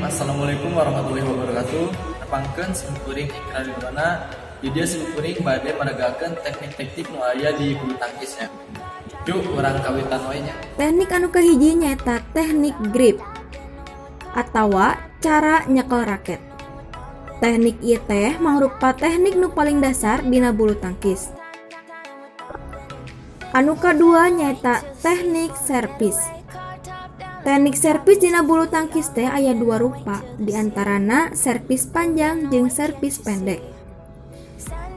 Assalamualaikum warahmatullahi wabarakatuh. Nepangkeun simkuring ikrar di mana di dia simkuring bade manegakeun teknik-teknik nu aya di bulu tangkisnya. Yuk urang kawitan we nya. Teknik anu kahiji nyaeta teknik grip atawa cara nyekel raket. Teknik ieu teh mangrupa teknik nu paling dasar dina bulu tangkis. Anu kadua nyaeta teknik servis. Teknik servis dina bulu tangkis teh aya dua rupa, diantarana servis panjang jeung servis pendek.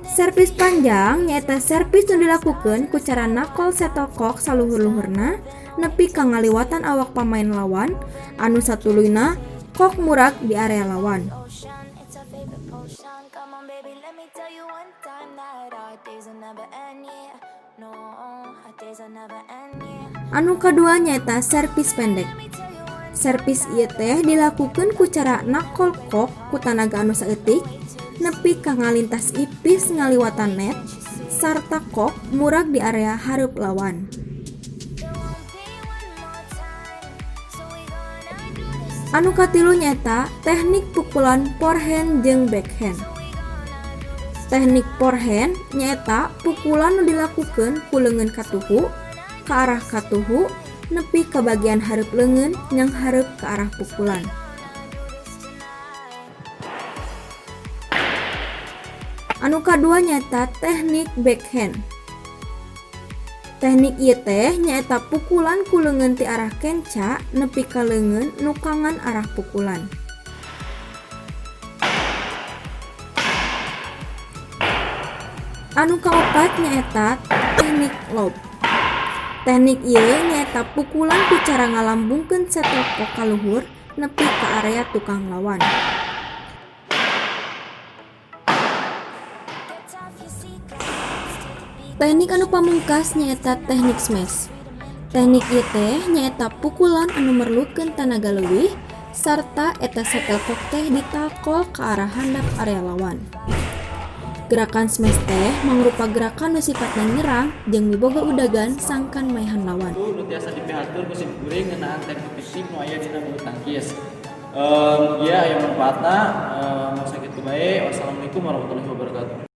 Servis panjang nyaeta servis nu dilakukeun ku cara nakol setelkok saluhur-luhurna nepi ka ngaliwatan awak pamain lawan anu satuluyna kok murag di area lawan. Anu kadua nyaeta servis pendek. Servis ieu teh dilakukeun ku cara nakol kok ku tanaga anu saeutik nepi ka ngalintas ipis ngaliwatan net sarta kok murag di area hareup lawan. Anu katilu nyaeta teknik pukulan forehand jeung backhand. Teknik forehand nyaeta pukulan nu dilakukeun ku leungeun katuhu ka arah katuhu nepi ka bagian hareup leungeun yang hareup ke arah pukulan. Anu kadua nyaeta teknik backhand. Teknik ieu teh nyaeta pukulan ku leungeun ti arah kenca nepi ka leungeun nu kangan arah pukulan. Anu kaopat nyaeta teknik lob. Teknik ieu nyaeta pukulan ku cara ngalambungkeun setelkok ka luhur nepi ka area tukang lawan. Teknik anu pamungkas nyaeta teknik smash. Teknik ieu teh nyaeta pukulan anu merlukeun tanaga leuwih sarta eta setelkok teh ditakol ka arah handap area lawan. Gerakan smash teh mangrupa gerakan nu sipatna nyerang jeung miboga udagan sangkan maehan lawan. Nu tiasa dipihatur ku simkuring ngeunaan teknik-teknik nu aya dina bulu tangkis. Ieu aya manfaatna, sakitu bae. Wassalamualaikum warahmatullahi wabarakatuh.